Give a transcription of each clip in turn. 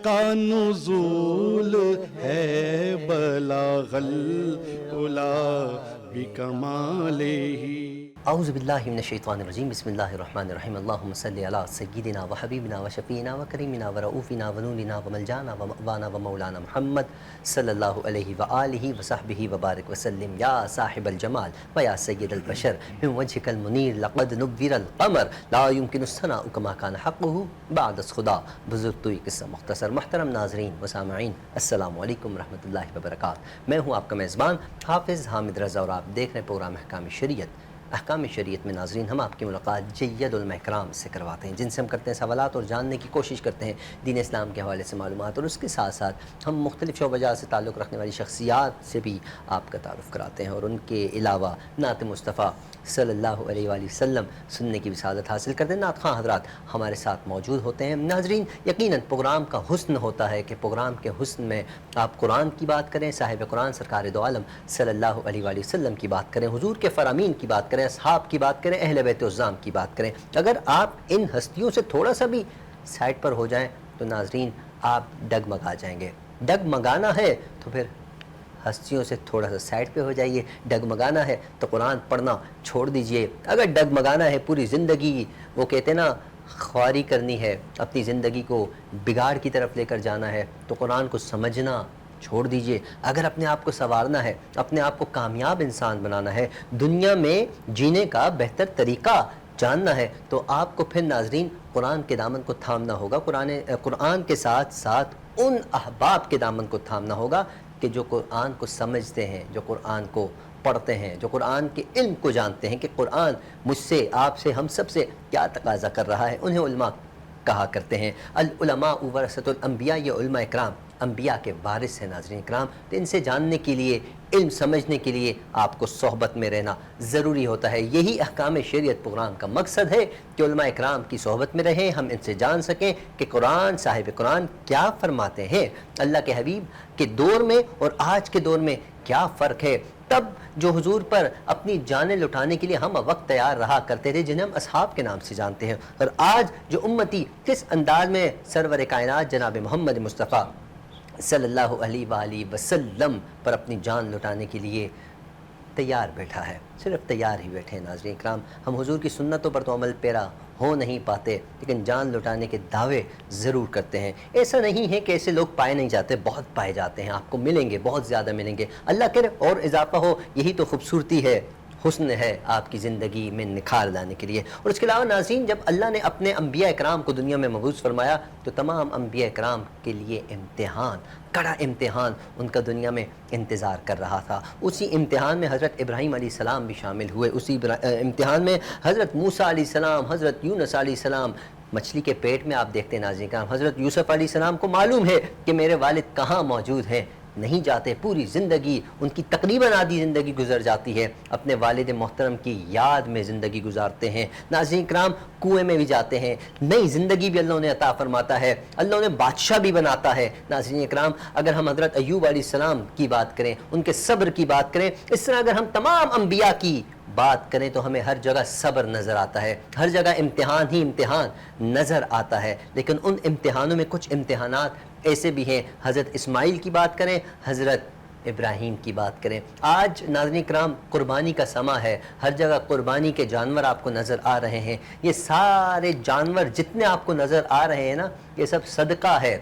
کا نزول ہے بلاغل الا بکمالہ۔ اعوذ باللہ من الشیطان الرجیم، بسم اللہ الرحمن الرحیم۔ اللہم صلی علی سیدنا و حبیبنا و شفیعنا و کریمنا و رؤوفنا و نورنا و ملجانا و مأوانا و مولانا محمد صلی اللہ علیہ وآلہ و صحبہ وبارک وسلم۔ یا صاحب الجمال و یا سید البشر من وجہک المنیر لقد نور القمر لا يمکن الثناء کما کان حقہ بعد از خدا۔ بزرگ توئی قصہ مختصر۔ محترم ناظرین و سامعین، السلام علیکم ورحمۃ اللہ وبرکاتہ۔ میں ہوں آپ کا میزبان حافظ حامد رضا اور آپ دیکھ رہے ہیں پروگرام احکام شریعت۔ احکام شریعت میں ناظرین ہم آپ کی ملاقات جید علماء اکرام سے کرواتے ہیں، جن سے ہم کرتے ہیں سوالات اور جاننے کی کوشش کرتے ہیں دین اسلام کے حوالے سے معلومات، اور اس کے ساتھ ساتھ ہم مختلف شعبہ جات سے تعلق رکھنے والی شخصیات سے بھی آپ کا تعارف کراتے ہیں، اور ان کے علاوہ نعت مصطفیٰ صلی اللہ علیہ وآلہ وسلم سننے کی بھی سعادت حاصل کرتے ہیں۔ نعت خواں حضرات ہمارے ساتھ موجود ہوتے ہیں۔ ناظرین، یقیناً پروگرام کا حسن ہوتا ہے کہ پروگرام کے حسن میں آپ قرآن کی بات کریں، صاحب قرآن سرکار دو عالم صلی اللہ علیہ وآلہ وسلم کی بات کریں، حضور کے فرامین کی بات کریں، اصحاب کی بات کریں، اہل بیت عظام کی بات کریں۔ اگر آپ ان ہستیوں سے تھوڑا سا بھی سائڈ پر ہو جائیں تو ناظرین آپ ڈگمگا جائیں گے۔ ڈگمگانا ہے تو پھر ہستیوں سے تھوڑا سا سائڈ پہ ہو جائیے، ڈگمگانا ہے تو قرآن پڑھنا چھوڑ دیجئے۔ اگر ڈگمگانا ہے، پوری زندگی وہ کہتے ہیں نا خواری کرنی ہے، اپنی زندگی کو بگاڑ کی طرف لے کر جانا ہے، تو قرآن کو سمجھنا چھوڑ دیجئے۔ اگر اپنے آپ کو سنوارنا ہے، اپنے آپ کو کامیاب انسان بنانا ہے، دنیا میں جینے کا بہتر طریقہ جاننا ہے، تو آپ کو پھر ناظرین قرآن کے دامن کو تھامنا ہوگا۔ قرآن کے ساتھ ساتھ ان احباب کے دامن کو تھامنا ہوگا کہ جو قرآن کو سمجھتے ہیں، جو قرآن کو پڑھتے ہیں، جو قرآن کے علم کو جانتے ہیں کہ قرآن مجھ سے، آپ سے، ہم سب سے کیا تقاضا کر رہا ہے۔ انہیں علماء کہا کرتے ہیں۔ العلماء ورثۃ الانبیاء، یہ علماء اکرام انبیاء کے وارث ہیں ناظرین اکرام۔ تو ان سے جاننے کے لیے، علم سمجھنے کے لیے آپ کو صحبت میں رہنا ضروری ہوتا ہے۔ یہی احکام شریعت پروگرام کا مقصد ہے کہ علماء اکرام کی صحبت میں رہیں، ہم ان سے جان سکیں کہ قرآن، صاحب قرآن کیا فرماتے ہیں، اللہ کے حبیب کے دور میں اور آج کے دور میں کیا فرق ہے۔ تب جو حضور پر اپنی جانیں لٹانے کے لیے ہم وقت تیار رہا کرتے تھے، جنہیں ہم اصحاب کے نام سے جانتے ہیں، اور آج جو امتی کس انداز میں سرور کائنات جناب محمد مصطفیٰ صلی اللہ علیہ وآلہ وسلم پر اپنی جان لٹانے کے لیے تیار بیٹھا ہے، صرف تیار ہی بیٹھے ہیں ناظرین اکرام۔ ہم حضور کی سنتوں پر تو عمل پیرا ہو نہیں پاتے، لیکن جان لٹانے کے دعوے ضرور کرتے ہیں۔ ایسا نہیں ہے کہ ایسے لوگ پائے نہیں جاتے، بہت پائے جاتے ہیں، آپ کو ملیں گے، بہت زیادہ ملیں گے۔ اللہ کرے اور اضافہ ہو، یہی تو خوبصورتی ہے، حسن ہے آپ کی زندگی میں نکھار لانے کے لیے۔ اور اس کے علاوہ ناظرین، جب اللہ نے اپنے انبیاء اکرام کو دنیا میں مبعوث فرمایا تو تمام انبیاء اکرام کے لیے امتحان، کڑا امتحان ان کا دنیا میں انتظار کر رہا تھا۔ اسی امتحان میں حضرت ابراہیم علیہ السلام بھی شامل ہوئے، اسی امتحان میں حضرت موسیٰ علیہ السلام، حضرت یونس علیہ السلام، مچھلی کے پیٹ میں آپ دیکھتے ہیں ناظرین کرام، حضرت یوسف علیہ السلام کو معلوم ہے کہ میرے والد کہاں موجود ہیں، نہیں جاتے، پوری زندگی ان کی تقریباً آدھی زندگی گزر جاتی ہے اپنے والد محترم کی یاد میں زندگی گزارتے ہیں۔ ناظرین کرام، کنویں میں بھی جاتے ہیں، نئی زندگی بھی اللہ انہیں عطا فرماتا ہے، اللہ انہیں بادشاہ بھی بناتا ہے۔ ناظرین کرام، اگر ہم حضرت ایوب علیہ السلام کی بات کریں، ان کے صبر کی بات کریں، اس طرح اگر ہم تمام انبیاء کی بات کریں تو ہمیں ہر جگہ صبر نظر آتا ہے، ہر جگہ امتحان ہی امتحان نظر آتا ہے۔ لیکن ان امتحانوں میں کچھ امتحانات ایسے بھی ہیں، حضرت اسماعیل کی بات کریں، حضرت ابراہیم کی بات کریں۔ آج ناظرین کرام قربانی کا سماں ہے، ہر جگہ قربانی کے جانور آپ کو نظر آ رہے ہیں۔ یہ سارے جانور جتنے آپ کو نظر آ رہے ہیں نا، یہ سب صدقہ ہے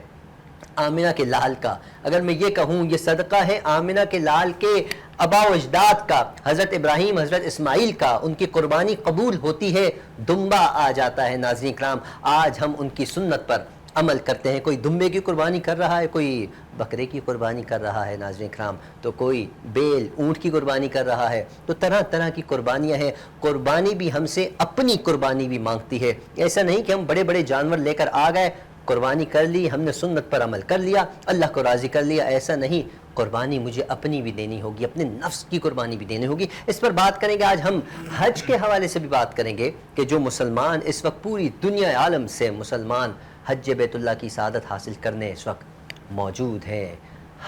آمنہ کے لال کا۔ اگر میں یہ کہوں یہ صدقہ ہے آمنہ کے لال کے آبا و اجداد کا، حضرت ابراہیم، حضرت اسماعیل کا، ان کی قربانی قبول ہوتی ہے، دمبا آ جاتا ہے۔ ناظرین کرام، آج ہم ان کی سنت پر عمل کرتے ہیں، کوئی دمبے کی قربانی کر رہا ہے، کوئی بکرے کی قربانی کر رہا ہے ناظرین کرام، تو کوئی بیل، اونٹ کی قربانی کر رہا ہے، تو طرح طرح کی قربانیاں ہیں۔ قربانی بھی ہم سے اپنی قربانی بھی مانگتی ہے۔ ایسا نہیں کہ ہم بڑے بڑے جانور لے کر آ گئے، قربانی کر لی، ہم نے سنت پر عمل کر لیا، اللہ کو راضی کر لیا، ایسا نہیں۔ قربانی مجھے اپنی بھی دینی ہوگی، اپنے نفس کی قربانی بھی دینی ہوگی۔ اس پر بات کریں گے، آج ہم حج کے حوالے سے بھی بات کریں گے کہ جو مسلمان اس وقت پوری دنیا عالم سے مسلمان حج بیت اللہ کی سعادت حاصل کرنے اس وقت موجود ہیں،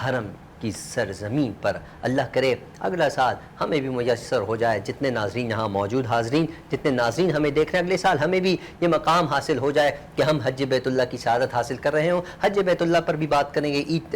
حرم کی سرزمین پر۔ اللہ کرے اگلا سال ہمیں بھی میسر ہو جائے، جتنے ناظرین یہاں موجود حاضرین، جتنے ناظرین ہمیں دیکھ رہے ہیں، اگلے سال ہمیں بھی یہ مقام حاصل ہو جائے کہ ہم حج بیت اللہ کی سعادت حاصل کر رہے ہوں۔ حج بیت اللہ پر بھی بات کریں گے، عید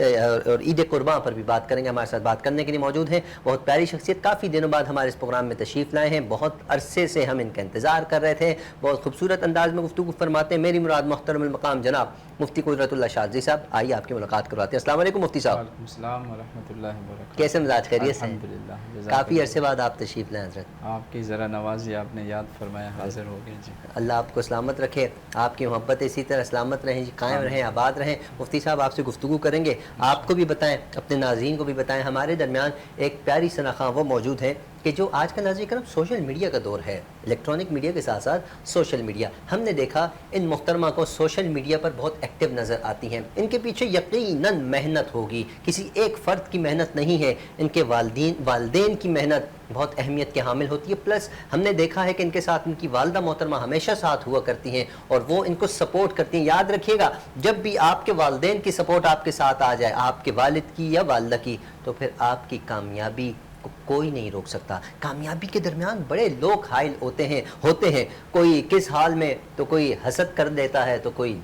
اور عید قرباں پر بھی بات کریں گے۔ ہمارے ساتھ بات کرنے کے لیے موجود ہیں بہت پیاری شخصیت، کافی دنوں بعد ہمارے اس پروگرام میں تشریف لائے ہیں، بہت عرصے سے ہم ان کا انتظار کر رہے تھے، بہت خوبصورت انداز میں گفتگو فرماتے ہیں۔ میری مراد محترم المقام جناب مفتی قدرت اللہ شاذلی صاحب، آئیے آپ کی ملاقات کرواتے ہیں۔ السلام علیکم مفتی صاحب۔ وعلیکم السلام ورحمۃ اللہ وبرکاتہ۔ کیسے مزاج، خیریت سے؟ الحمدللہ، جزاک کافی اللہ۔ عرصے بعد آپ تشریف لائیں حضرت۔ آپ کی ذرا نوازی، آپ نے یاد فرمایا، حاضر ہو گئے جی۔ اللہ آپ کو سلامت رکھے، آپ کی محبت اسی طرح سلامت رہیں جی، قائم رہیں، آباد رہیں۔ مفتی صاحب آپ سے گفتگو کریں گے، آپ کو بھی بتائیں، اپنے ناظرین کو بھی بتائیں۔ ہمارے درمیان ایک پیاری سنخواں وہ موجود ہیں کہ جو آج کا ناظرین کرم سوشل میڈیا کا دور ہے، الیکٹرانک میڈیا کے ساتھ ساتھ سوشل میڈیا۔ ہم نے دیکھا ان محترمہ کو سوشل میڈیا پر بہت ایکٹیو نظر آتی ہیں، ان کے پیچھے یقیناً محنت ہوگی، کسی ایک فرد کی محنت نہیں ہے، ان کے والدین کی محنت بہت اہمیت کے حامل ہوتی ہے۔ پلس ہم نے دیکھا ہے کہ ان کے ساتھ ان کی والدہ محترمہ ہمیشہ ساتھ ہوا کرتی ہیں اور وہ ان کو سپورٹ کرتی ہیں۔ یاد رکھیے گا، جب بھی آپ کے والدین کی سپورٹ آپ کے ساتھ آ جائے، آپ کے والد کی یا والدہ کی، تو پھر آپ کی کامیابی کو کوئی نہیں روک سکتا۔ کامیابی کے درمیان بڑے لوگ حائل ہوتے ہیں، کوئی کس حال میں، تو کوئی حسد کر دیتا ہے، تو کوئی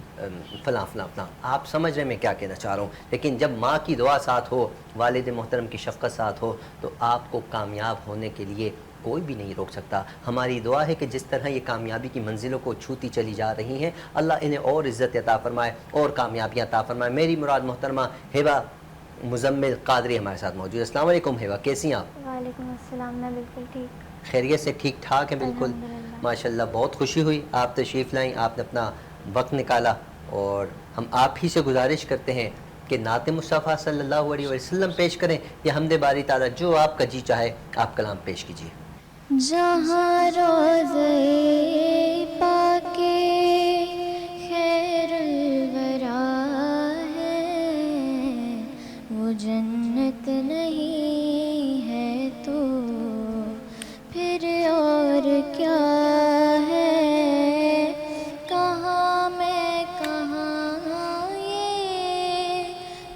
فلاں فلاں فلاں۔ آپ سمجھ رہے ہیں میں کیا کہنا چاہ رہا ہوں؟ لیکن جب ماں کی دعا ساتھ ہو، والد محترم کی شفقت ساتھ ہو، تو آپ کو کامیاب ہونے کے لیے کوئی بھی نہیں روک سکتا۔ ہماری دعا ہے کہ جس طرح یہ کامیابی کی منزلوں کو چھوتی چلی جا رہی ہیں، اللہ انہیں اور عزت عطا فرمائے اور کامیابیاں عطا فرمائے۔ میری مراد محترمہ ہبہ مزمل قادری ہمارے ساتھ موجود ہے۔ السلام علیکم ہبہ، کیسی ہیں آپ؟ وعلیکم السلام، میں بالکل ٹھیک، خیریت سے؟ ٹھیک ٹھاک ہے بالکل، الحمدللہ۔ ماشاءاللہ۔ بہت خوشی ہوئی آپ تشریف لائیں، آپ نے اپنا وقت نکالا، اور ہم آپ ہی سے گزارش کرتے ہیں کہ نعت مصطفیٰ صلی اللہ علیہ وسلم پیش کریں یا حمد باری تعالیٰ، جو آپ کا جی چاہے آپ کلام پیش کیجیے۔ جہاں روضے پاک خیر الورا ہے، وہ جنت نہیں ہے تو پھر اور کیا ہے؟ کہاں میں کہاں یہ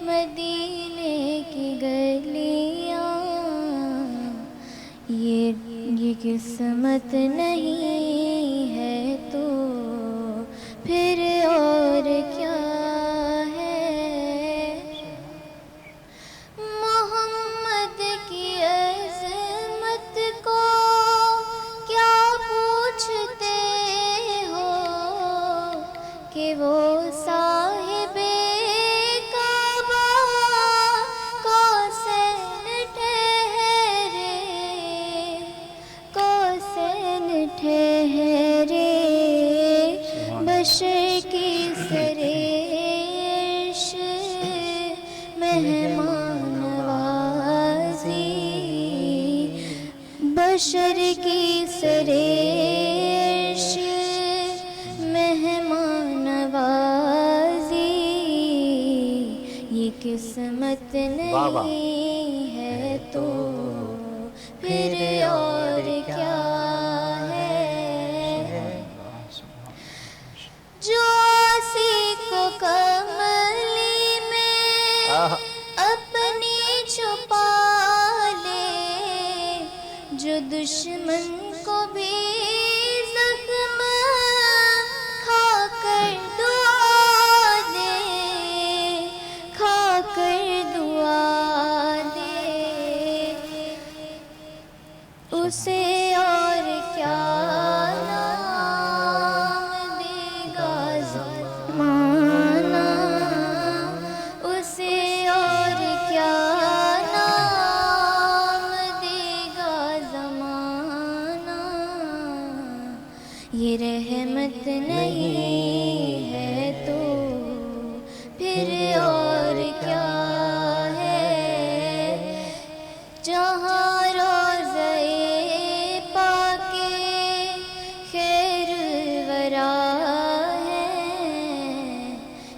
مدینے کی گلیاں، یہ قسمت نہیں ہے تو پھر اور کیا ہے؟ محمد کی عظمت کو کیا پوچھتے ہو کہ وہ صاحب کعبہ کوسین ٹھہرے، کوسین ٹھہرے، بشر کی سرش مہمان نوازی، بشر کی سرش مہمان نوازی، یہ قسمت واہ واہ۔ نہیں ہے تو پھر اور کیا ہے؟ جو اسی کو کملی میں اپنی چھپا لے، جو دشمن کو بھی زخم کھا کر دعا دے، کھا کر دعا دے، اسے اور کیا نام دے گا زمانہ، اسے اور کیا نام دے گا زمانہ، یہ رحمت نہیں ہے تو پھر اور کیا ہے؟ جہاں روضے پاک خیر الورا ہے،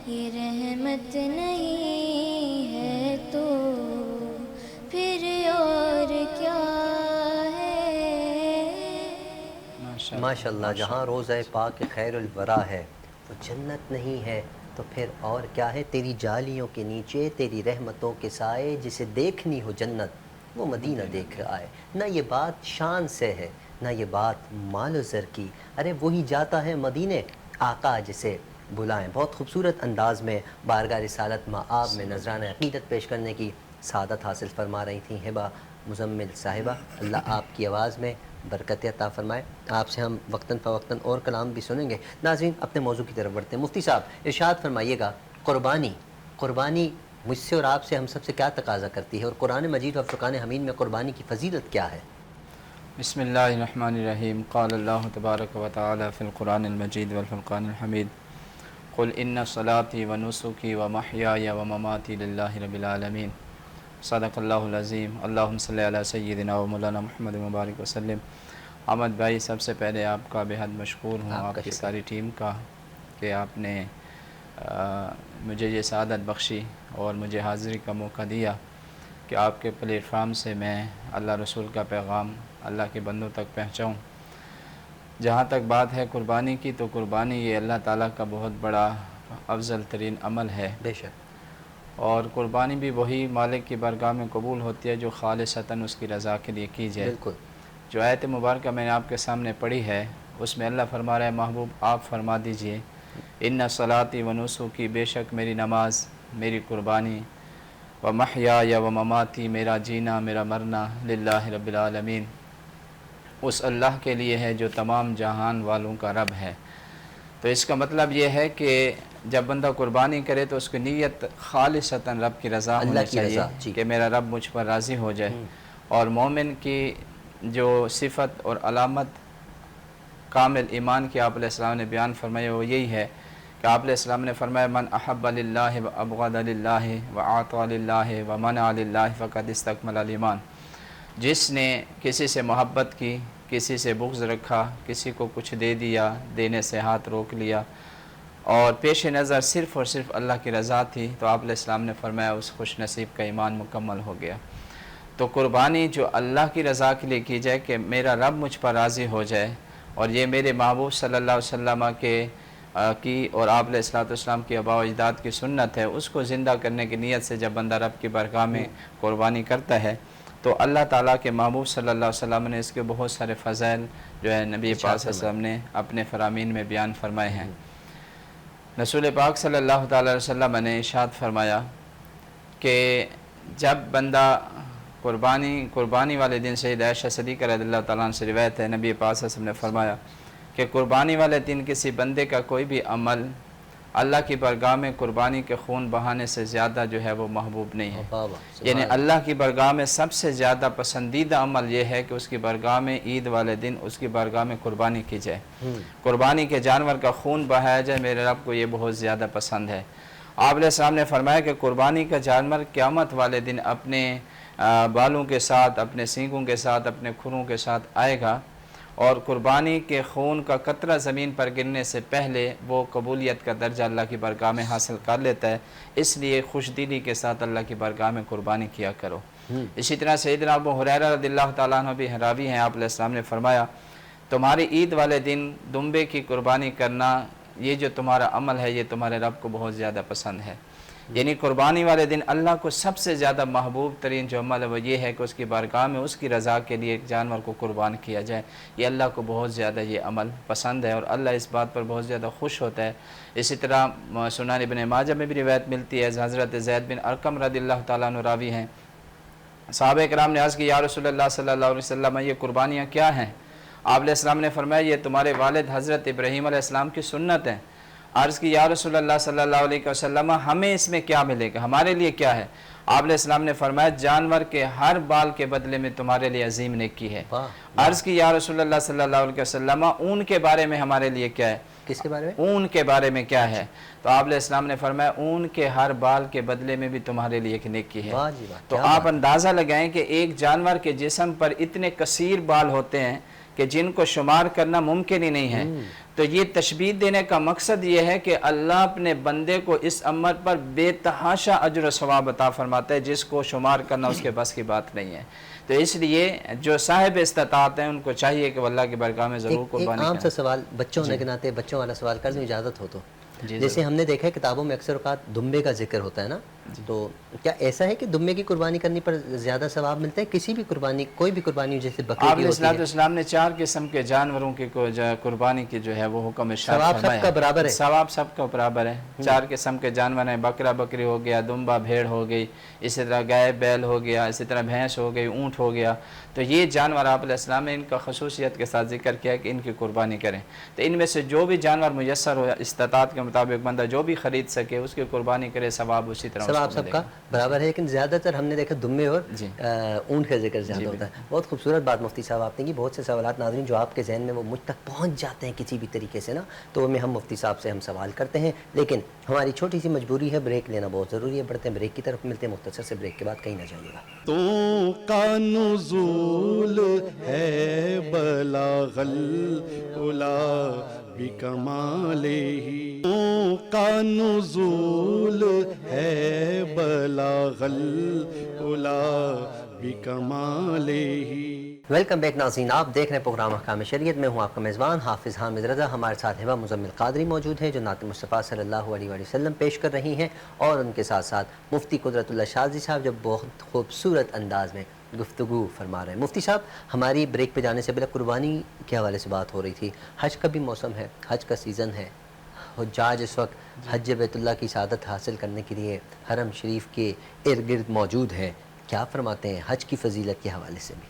یہ رحمت نہیں ہے تو پھر اور کیا ہے؟ ماشاءاللہ، جہاں روضہ پاک خیر الورا ہے، وہ جنت نہیں ہے تو پھر اور کیا ہے، تیری جالیوں کے نیچے تیری رحمتوں کے سائے، جسے دیکھنی ہو جنت وہ مدینہ دیکھ آئے۔ نہ یہ بات شان سے ہے، نہ یہ بات مال و زر کی، ارے وہی جاتا ہے مدینے آقا جسے بلائیں۔ بہت خوبصورت انداز میں بارگاہ رسالت مآب میں نذرانہ عقیدت پیش کرنے کی سعادت حاصل فرما رہی تھیں ہبہ مزمل صاحبہ۔ اللہ آپ کی آواز میں برکت عطا فرمائے۔ آپ سے ہم وقتاً فوقتاً اور کلام بھی سنیں گے۔ ناظرین اپنے موضوع کی طرف بڑھتے ہیں۔ مفتی صاحب ارشاد فرمائیے گا، قربانی مجھ سے اور آپ سے ہم سب سے کیا تقاضا کرتی ہے، اور قرآن مجید و فرقان حمید میں قربانی کی فضیلت کیا ہے؟ بسم اللہ الرحمن الرحیم۔ قال اللہ تبارک و تعالی فی القرآن المجید والفرقان الحمید، قل ان صلاتی و نسکی و محیای و مماتی للہ رب العالمین، صدق اللہ العظیم۔ اللہم صلی علی سیدنا و مولانا محمد مبارک وسلم۔ احمد بھائی، سب سے پہلے آپ کا بے حد مشکور ہوں، آپ کی ساری ٹیم کا، کہ آپ نے مجھے یہ سعادت بخشی اور مجھے حاضری کا موقع دیا کہ آپ کے پلیٹ فارم سے میں اللہ رسول کا پیغام اللہ کے بندوں تک پہنچاؤں۔ جہاں تک بات ہے قربانی کی، تو قربانی یہ اللہ تعالیٰ کا بہت بڑا افضل ترین عمل ہے، بے شک، اور قربانی بھی وہی مالک کی بارگاہ میں قبول ہوتی ہے جو خالصتاً اس کی رضا کے لیے کی جائے۔ بالکل۔ جو آیت مبارکہ میں نے آپ کے سامنے پڑھی ہے، اس میں اللہ فرما رہا ہے، محبوب آپ فرما دیجئے، ان صلاتی و نسکی، بے شک میری نماز، میری قربانی، و محیای و مماتی، میرا جینا میرا مرنا، للہ رب العالمین، اس اللہ کے لیے ہے جو تمام جہان والوں کا رب ہے۔ تو اس کا مطلب یہ ہے کہ جب بندہ قربانی کرے تو اس کی نیت خالصتاً رب کی رضا ہونی چاہیے، کہ میرا رب مجھ پر راضی ہو جائے۔ اور مومن کی جو صفت اور علامت کامل ایمان کی آپ علیہ السلام نے بیان فرمائی وہ یہی ہے کہ آپ علیہ السلام نے فرمایا، من احب للہ و ابغض للہ و اعطى للہ و منع للہ فقد استکمل الایمان۔ جس نے کسی سے محبت کی، کسی سے بغض رکھا، کسی کو کچھ دے دیا، دینے سے ہاتھ روک لیا، اور پیش نظر صرف اور صرف اللہ کی رضا تھی، تو آپ علیہ السلام نے فرمایا اس خوش نصیب کا ایمان مکمل ہو گیا۔ تو قربانی جو اللہ کی رضا کے لیے کی جائے، کہ میرا رب مجھ پر راضی ہو جائے، اور یہ میرے محبوب صلی اللہ علیہ وسلم کی اور آپ علیہ السلام کی آباء و اجداد کی سنت ہے، اس کو زندہ کرنے کی نیت سے جب بندہ رب کی بارگاہ میں قربانی کرتا ہے، تو اللہ تعالیٰ کے محبوب صلی اللہ علیہ وسلم نے اس کے بہت سارے فضائل جو ہے نبی پاک صلی اللہ علیہ وسلم نے اپنے فرامین میں بیان فرمائے ہیں۔ رسول پاک صلی اللہ تعالیٰ علیہ وسلم نے ارشاد فرمایا کہ جب بندہ قربانی والے دن سید عائشہ صدیقہ رضی اللہ تعالیٰ عنہ سے روایت ہے، نبی پاک صلی اللہ علیہ وسلم نے فرمایا کہ قربانی والے دن کسی بندے کا کوئی بھی عمل اللہ کی بارگاہ میں قربانی کے خون بہانے سے زیادہ جو ہے وہ محبوب نہیں ہے۔ یعنی اللہ کی بارگاہ میں سب سے زیادہ پسندیدہ عمل یہ ہے کہ اس کی بارگاہ میں عید والے دن اس کی بارگاہ میں قربانی کی جائے، قربانی کے جانور کا خون بہایا جائے، میرے رب کو یہ بہت زیادہ پسند ہے۔ آپ علیہ السلام نے فرمایا کہ قربانی کا جانور قیامت والے دن اپنے بالوں کے ساتھ، اپنے سینگوں کے ساتھ، اپنے کھروں کے ساتھ آئے گا، اور قربانی کے خون کا قطرہ زمین پر گرنے سے پہلے وہ قبولیت کا درجہ اللہ کی بارگاہ میں حاصل کر لیتا ہے۔ اس لیے خوش دلی کے ساتھ اللہ کی بارگاہ میں قربانی کیا کرو۔ اسی طرح سیدنا ابو ہریرہ رضی اللہ تعالیٰ عنہ بھی راوی ہیں، آپ علیہ السلام نے فرمایا، تمہاری عید والے دن دمبے کی قربانی کرنا، یہ جو تمہارا عمل ہے یہ تمہارے رب کو بہت زیادہ پسند ہے۔ یعنی قربانی والے دن اللہ کو سب سے زیادہ محبوب ترین جو عمل ہے وہ یہ ہے کہ اس کی بارگاہ میں اس کی رضا کے لیے ایک جانور کو قربان کیا جائے۔ یہ اللہ کو بہت زیادہ یہ عمل پسند ہے، اور اللہ اس بات پر بہت زیادہ خوش ہوتا ہے۔ اسی طرح سنن ابن ماجہ میں بھی روایت ملتی ہے، حضرت زید بن ارقم رضی اللہ تعالیٰ عنہ راوی ہیں، صحابہ کرام نے عرض کی، یا رسول اللہ صلی اللہ علیہ وسلم یہ قربانیاں کیا ہیں؟ آپ علیہ السلام نے فرمایا، یہ تمہارے والد حضرت ابراہیم علیہ السلام کی سنت ہے۔ عرض کی، یا رسول اللہ صلی اللہ علیہ وسلم ہمیں اس میں کیا ملے گا، ہمارے لیے کیا ہے؟ آپ علیہ السلام نے فرمایا، جانور کے ہر بال کے بدلے میں تمہارے لیے عظیم نیکی ہے۔ عرض کی، یا رسول اللہ صلی اللہ علیہ وسلم اون کے بارے میں ہمارے لیے کیا ہے؟ کس کے بارے میں؟ اون کے بارے میں کیا ہے؟ تو آپ علیہ السلام نے فرمایا، اون کے ہر بال کے بدلے میں بھی تمہارے لیے ایک نیکی ہے۔ تو آپ اندازہ لگائیں کہ ایک جانور کے جسم پر اتنے کثیر بال ہوتے ہیں کہ جن کو شمار کرنا ممکن ہی نہیں ہے۔ تو یہ تشبیہ دینے کا مقصد یہ ہے کہ اللہ اپنے بندے کو اس عمل پر بے تحاشا اجر و ثواب عطا فرماتا ہے، جس کو شمار کرنا اس کے بس کی بات نہیں ہے۔ تو اس لیے جو صاحب استطاعت ہیں ان کو چاہیے کہ وہ اللہ کی بارگاہ میں ضرور قربانی کریں۔ ایک عام سا سوال بچوں ہونے کے ناطے بچوں والا سوال کر دوں، اجازت ہو تو؟ جیسے ہم نے دیکھا ہے کتابوں میں اکثر اوقات دمبے کا ذکر ہوتا ہے نا، تو کیا ایسا ہے کہ دمبے کی قربانی کرنے پر زیادہ ثواب ملتا ہے؟ کسی بھی قربانی، کوئی بھی قربانی جیسے بکری آپ کی علیہ ہوتی ہے، السلام نے 4 قسم کے جانوروں کی قربانی کی جو ہے وہ حکم ارشاد ثواب فرمایا سب کا برابر ہے؟ ثواب سب کا برابر ہے۔ 4 قسم کے جانور ہیں، بکرا بکری ہو گیا، دمبا بھیڑ ہو گئی، اسی طرح گائے بیل ہو گیا، اسی طرح بھینس ہو گئی، اونٹ ہو گیا۔ تو یہ جانور آپ علیہ السلام نے ان کا خصوصیت کے ساتھ ذکر کیا کہ ان کی قربانی کریں۔ تو ان میں سے جو بھی جانور میسر ہو، استطاعت کے مطابق بندہ جو بھی خرید سکے اس کی قربانی کرے، ثواب اسی طرح ثواب سب کا برابر ہے، لیکن زیادہ تر ہم نے دیکھا دمبے اور اونٹ کا ذکر زیادہ ہوتا ہے۔ بہت خوبصورت بات مفتی صاحب آپ نے کی، بہت سے سوالات ناظرین جو آپ کے ذہن میں وہ مجھ تک پہنچ جاتے ہیں کسی بھی طریقے سے نا، تو میں ہم مفتی صاحب سے ہم سوال کرتے ہیں، لیکن ہماری چھوٹی سی مجبوری ہے، بریک لینا بہت ضروری ہے۔ بڑھتے ہیں بریک کی طرف، ملتے ہیں مختصر سے بریک کے بعد، کہیں نہ جائیے گا۔ تو کا نزول ہے بلاغ العلا بکمالہ، تو کا نزول ہے بلاغ العلا بکمالہ۔ ویلکم بیک ناظرین، آپ دیکھ رہے ہیں پروگرام احکام شریعت، میں ہوں آپ کا میزبان حافظ حامد رضا۔ ہمارے ساتھ ہبہ مزمل قادری موجود ہیں جو نعت مصطفیٰ صلی اللہ علیہ وآلہ وسلم پیش کر رہی ہیں، اور ان کے ساتھ ساتھ مفتی قدرت اللہ شاذلی صاحب جو بہت خوبصورت انداز میں گفتگو فرما رہے ہیں۔ مفتی صاحب، ہماری بریک پہ جانے سے پہلے قربانی کے حوالے سے بات ہو رہی تھی۔ حج کا بھی موسم ہے، حج کا سیزن ہے، حجاج اس وقت حج بیت اللہ کی سعادت حاصل کرنے کے لیے حرم شریف کے ارد گرد موجود ہیں، کیا فرماتے ہیں حج کی فضیلت کے حوالے سے بھی؟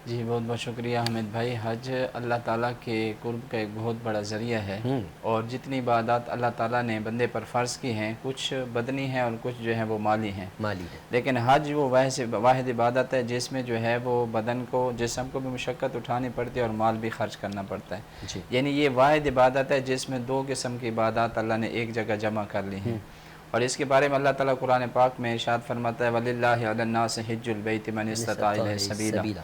جی بہت بہت شکریہ حامد بھائی۔ حج اللہ تعالیٰ کے قرب کا ایک بہت بڑا ذریعہ ہے، اور جتنی عبادات اللہ تعالیٰ نے بندے پر فرض کی ہیں، کچھ بدنی ہیں اور کچھ جو ہیں وہ مالی ہیں، لیکن حج وہ واحد عبادت ہے جس میں جو ہے وہ بدن کو، جسم کو بھی مشقت اٹھانی پڑتی ہے اور مال بھی خرچ کرنا پڑتا ہے۔ یعنی یہ واحد عبادت ہے جس میں 2 قسم کی عبادات اللہ نے ایک جگہ جمع کر لی ہیں، اور اس کے بارے میں اللہ تعالیٰ قرآن پاک میں ارشاد فرماتا ہے وَلِلَّهِ عَلَى النَّاسِ حِجُّ الْبَيْتِ مَنِ اسْتَطَاعَ إِلَيْهِ سَبِيلًا،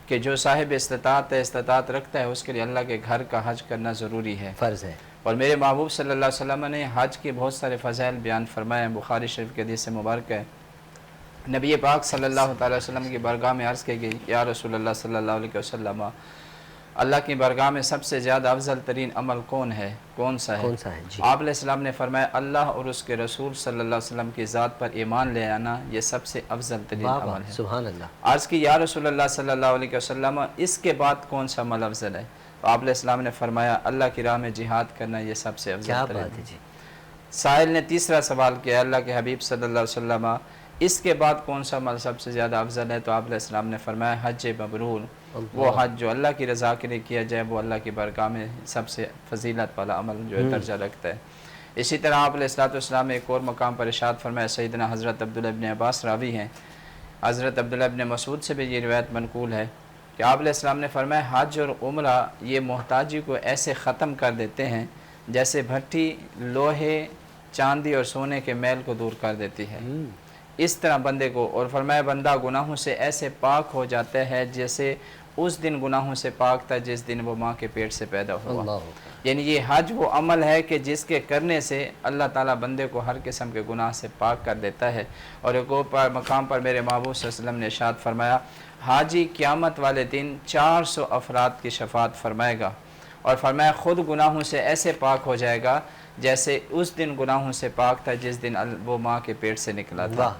کہ جو صاحب استطاعت ہے، استطاعت رکھتا ہے، اس کے لیے اللہ کے گھر کا حج کرنا ضروری ہے، فرض ہے۔ اور میرے محبوب صلی اللہ علیہ وسلم نے حج کے بہت سارے فضائل بیان فرمائے ہیں۔ بخاری شریف کے حدیث مبارک ہے، نبی پاک صلی اللہ تعالی وسلم کی بارگاہ میں عرض کی گئی، یا رسول اللہ صلی اللہ علیہ وسلم، اللہ کی بارگاہ میں سب سے زیادہ افضل ترین عمل کون ہے، کون سا ہے؟ آپ علیہ السلام نے فرمایا اللہ اور اس کے رسول صلی اللہ علیہ وسلم کی ذات پر ایمان لے آنا، یہ سب سے افضل ترین عمل ہے۔ سبحان اللہ۔ عرض کی یا رسول اللہ صلی اللہ علیہ وسلم، اس کے بعد کون سا عمل افضل ہے؟ تو آپ علیہ السلام نے فرمایا اللہ کی راہ میں جہاد کرنا، یہ سب سے افضل ترین ہے۔ بات ہے جی۔ سائل نے تیسرا سوال کیا، اللہ کے حبیب صلی اللہ علیہ وسلم اس کے بعد کون سا عمل سب سے زیادہ افضل ہے؟ تو آپ علیہ السلام نے فرمایا حج مبرور، وہ حج جو اللہ کی رضا کے لیے کیا جائے، وہ اللہ کی بارگاہ میں سب سے فضیلت والا عمل جو ہے درجہ رکھتا ہے۔ اسی طرح آپ علیہ السلام ایک اور مقام پر ارشاد فرمایا، سیدنا حضرت عبداللہ ابن عباس راوی ہیں، حضرت عبداللہ ابن مسعود سے بھی یہ روایت منقول ہے کہ آپ علیہ السلام نے فرمایا حج اور عمرہ یہ محتاجی کو ایسے ختم کر دیتے ہیں جیسے بھٹی لوہے، چاندی اور سونے کے میل کو دور کر دیتی ہے، اس طرح بندے کو، اور فرمایا بندہ گناہوں سے ایسے پاک ہو جاتا ہے جیسے اس دن گناہوں سے پاک تھا جس دن وہ ماں کے پیٹ سے پیدا ہوا۔ یعنی یہ حج وہ عمل ہے کہ جس کے کرنے سے اللہ تعالیٰ بندے کو ہر قسم کے گناہ سے پاک کر دیتا ہے۔ اور ایک اور مقام پر میرے محبوب صلی اللہ علیہ وسلم نے ارشاد فرمایا حاجی قیامت والے دن 400 افراد کی شفاعت فرمائے گا، اور فرمایا خود گناہوں سے ایسے پاک ہو جائے گا جیسے اس دن گناہوں سے پاک تھا جس دن وہ ماں کے پیٹ سے نکلا تھا۔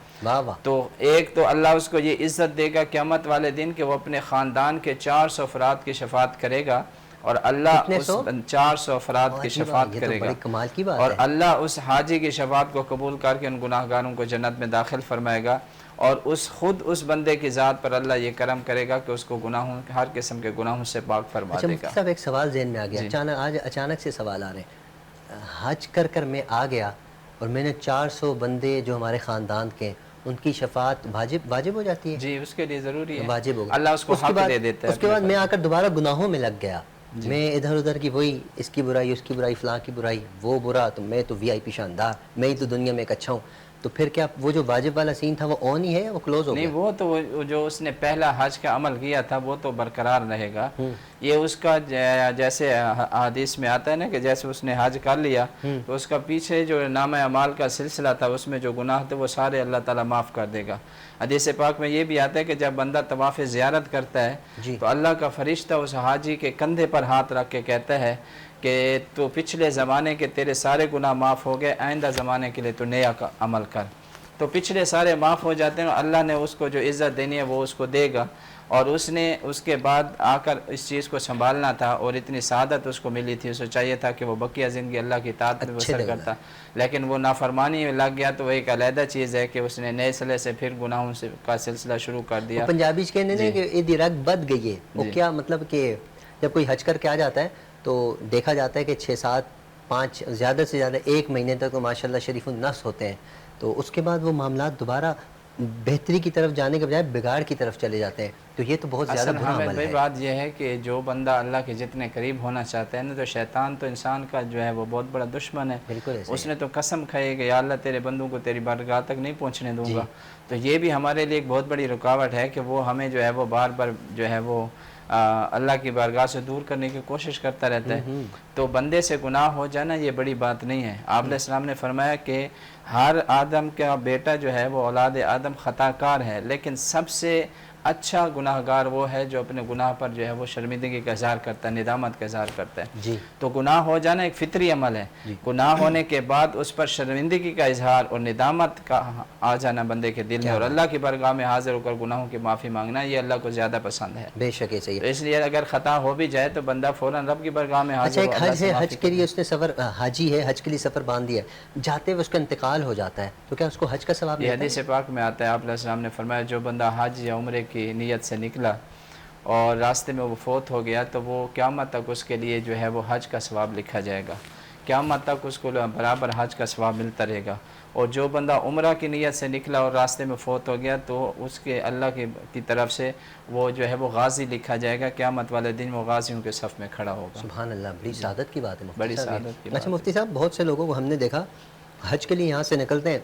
تو ایک تو اللہ اس کو یہ عزت دے گا قیامت والے دن کہ وہ اپنے خاندان کے 400 افراد کی شفاعت کرے گا، اور اللہ اس 400 افراد کی شفاعت کرے گا، اور اللہ اس حاجی کی شفاعت کو قبول کر کے ان گناہ گاروں کو جنت میں داخل فرمائے گا، اور خود اس بندے کی ذات پر اللہ یہ کرم کرے گا کہ اس کو گناہوں، ہر قسم کے گناہوں سے پاک فرما دے گا۔ صاحب ایک سوال ذہن میں آ گیا، آج اچانک سے سوال آ رہے ہیں، حج کر میں آ گیا اور میں نے 400 بندے جو ہمارے خاندان کے، ان کی شفاعت واجب ہو جاتی ہے؟ جی اس کے لیے ضروری ہے، واجب ہوگا، اللہ اس کو حق دے دیتا ہے۔ اس کے بعد میں آ کر دوبارہ گناہوں میں لگ گیا، میں ادھر ادھر کی وہی اس کی برائی، اس کی برائی، فلاں کی برائی، وہ برا، تو میں تو VIP شاندار، میں ہی تو دنیا میں ایک اچھا ہوں، تو پھر کیا وہ جو واجب والا سین تھا وہ آن ہی ہے یا وہ کلوز ہو گیا؟ نہیں، وہ تو جو اس نے پہلا حج کا عمل کیا تھا وہ تو برقرار رہے گا۔ یہ اس کا جیسے حدیث میں آتا ہے نا کہ جیسے اس نے حج کر لیا تو اس کا پیچھے جو نامہ اعمال کا سلسلہ تھا اس میں جو گناہ تھے وہ سارے اللہ تعالیٰ معاف کر دے گا۔ حدیث پاک میں یہ بھی آتا ہے کہ جب بندہ طواف زیارت کرتا ہے تو اللہ کا فرشتہ اس حاجی کے کندھے پر ہاتھ رکھ کے کہتا ہے کہ تو پچھلے زمانے کے تیرے سارے گناہ معاف ہو گئے، آئندہ زمانے کے لیے تو نیا عمل کر، تو پچھلے سارے معاف ہو جاتے ہیں اور اللہ نے اس کو جو عزت دینی ہے وہ اس کو دے گا، اور اس نے اس کے بعد آ کر اس چیز کو سنبھالنا تھا، اور اتنی سعادت اس کو ملی تھی، اسے چاہیے تھا کہ وہ بقیہ زندگی اللہ کی اطاعت میں بسر کرتا، لیکن وہ نافرمانی میں لگ گیا، تو وہ ایک علیحدہ چیز ہے کہ اس نے نئے سلے سے پھر گناہوں سے کا سلسلہ شروع کر دیا۔ پنجابی کہنے نے کہ ادھی رگ بد گئی ہے، وہ کیا مطلب کہ جب کوئی حج کر کے آ جاتا ہے تو دیکھا جاتا ہے کہ 6 7 5 زیادہ سے زیادہ 1 مہینے تک تو ماشاءاللہ شریف النفس ہوتے ہیں، تو اس کے بعد وہ معاملات دوبارہ بہتری کی طرف جانے کے بجائے بگاڑ کی طرف چلے جاتے ہیں، تو یہ تو بہت زیادہ اصل برا حامد عمل بھائی ہے۔ بات یہ ہے کہ جو بندہ اللہ کے جتنے قریب ہونا چاہتا ہے نا، تو شیطان تو انسان کا جو ہے وہ بہت بڑا دشمن ہے، بالکل ایسے اس نے تو قسم کھائی کہ یا اللہ تیرے بندوں کو تیری بارگاہ تک نہیں پہنچنے دوں گا، تو یہ بھی ہمارے لیے ایک بہت بڑی رکاوٹ ہے کہ وہ ہمیں جو ہے وہ بار بار جو ہے وہ اللہ کی بارگاہ سے دور کرنے کی کوشش کرتا رہتا ہے، تو بندے سے گناہ ہو جانا یہ بڑی بات نہیں ہے۔ آپ علیہ السلام نے فرمایا کہ ہر آدم کا بیٹا جو ہے وہ اولاد آدم خطا کار ہے، لیکن سب سے اچھا گناہ گار وہ ہے جو اپنے گناہ پر جو ہے وہ شرمندگی کا اظہار کرتا ہے، ندامت کا اظہار کرتا ہے، تو گناہ ہو جانا ایک فطری عمل ہے، گناہ ہونے کے بعد اس پر شرمندگی کا اظہار اور ندامت کا آ جانا بندے کے دل میں، اور اللہ کی بارگاہ میں حاضر ہو کر گناہوں کی معافی مانگنا، یہ اللہ کو زیادہ پسند ہے۔ بے شک یہ صحیح تو ہے۔ اس لیے اگر خطا ہو بھی جائے تو بندہ فوراً رب کی بارگاہ میں اچھا حاضر ایک ہو، اللہ حج سے ہے، معافی حج کے لیے اس نے سفر، حاجی ہے، حج کے لیے سفر باندھ دیا ہے، جاتے ہوئے اس کا انتقال ہو جاتا ہے، تو کیا اس کو حج کا ثواب یہ ملتا ہے؟ حدیث پاک میں آتا ہے، آپ علیہ السلام نے فرمایا جو بندہ حج یا عمرے کی نیت سے نکلا اور راستے میں وہ فوت ہو گیا تو وہ قیامت تک اس کے لیے جو ہے وہ حج کا ثواب لکھا جائے گا، قیامت تک اس کو برابر حج کا ثواب ملتا رہے گا، اور جو بندہ عمرہ کی نیت سے نکلا اور راستے میں فوت ہو گیا تو اس کے اللہ کی طرف سے وہ جو ہے وہ غازی لکھا جائے گا، قیامت والے دن وہ غازیوں کے صف میں کھڑا ہوگا۔ سبحان اللہ، بڑی سعادت کی بات ہے مفتی بڑی صاحب یہ۔ سعادت کی بات اچھا مفتی صاحب، بہت سے لوگوں کو ہم نے دیکھا حج کے لیے یہاں سے نکلتے ہیں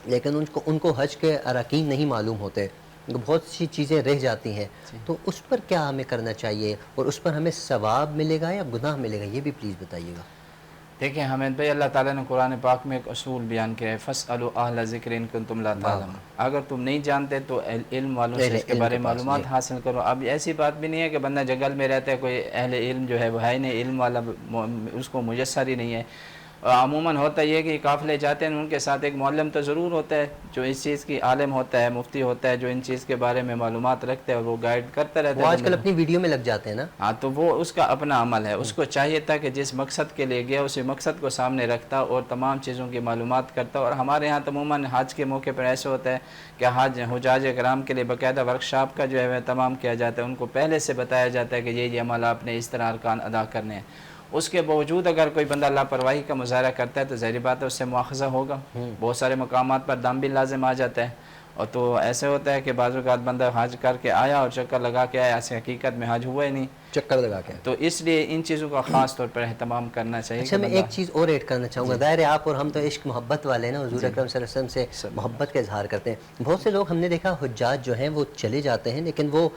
لیکن ان کو حج کے اراکین نہیں معلوم ہوتے، بہت سی چیزیں رہ جاتی ہیں، تو اس پر کیا ہمیں کرنا چاہیے اور اس پر ہمیں ثواب ملے گا یا گناہ ملے گا، یہ بھی پلیز بتائیے گا۔ دیکھیں حمید بھائی، اللہ تعالیٰ نے قرآن پاک میں ایک اصول بیان کیا ہے، فَاسْأَلُوا أَهْلَ ذِكْرٍ إِن كُنتُمْ لَا تَعْلَمُونَ، اگر تم نہیں جانتے تو علم والوں سے اس کے بارے میں معلومات حاصل کرو۔ اب ایسی بات بھی نہیں ہے کہ بندہ جنگل میں رہتا ہے، کوئی اہل علم جو ہے وہ ہے نہیں، علم والا اس کو میسر ہی نہیں ہے۔ عموماً ہوتا یہ کہ قافلے جاتے ہیں، ان کے ساتھ ایک معلم تو ضرور ہوتا ہے جو اس چیز کی عالم ہوتا ہے، مفتی ہوتا ہے، جو ان چیز کے بارے میں معلومات رکھتا ہے اور وہ گائیڈ کرتا رہتا ہے۔ وہ آج کل اپنی ویڈیو میں لگ جاتے ہیں نا، ہاں، تو وہ اس کا اپنا عمل ہے، اس کو چاہیے تھا کہ جس مقصد کے لیے گیا اسی مقصد کو سامنے رکھتا اور تمام چیزوں کی معلومات کرتا، اور ہمارے ہاں عموماً حج کے موقع پر ایسے ہوتا ہے کہ حجاج کرام کے لیے باقاعدہ ورکشاپ کا جو ہے وہ تمام کیا جاتا ہے، ان کو پہلے سے بتایا جاتا ہے کہ یہ عمل آپ نے اس طرح ارکان ادا کرنے ہیں، اس کے باوجود اگر کوئی بندہ لاپرواہی کا مظاہرہ کرتا ہے تو ظاہری بات ہے اس سے مواخذہ ہوگا، بہت سارے مقامات پر دم بھی لازم آ جاتا ہے، اور تو ایسے ہوتا ہے کہ بعض اوقات بندہ حج کر کے آیا اور چکر لگا کے آیا، ایسے حقیقت میں حج ہوا ہی نہیں، چکر لگا کے۔ تو اس لیے ان چیزوں کا خاص طور پر اہتمام کرنا چاہیے۔ اچھا میں ایک چیز اور ایڈ کرنا چاہوں گا، ظاہر ہے آپ اور ہم تو عشق محبت والے ہیں نا، حضور اکرم صلی اللہ علیہ وسلم سے محبت کا اظہار کرتے ہیں، بہت سے لوگ ہم نے دیکھا حجاج جو ہیں وہ چلے جاتے ہیں لیکن وہ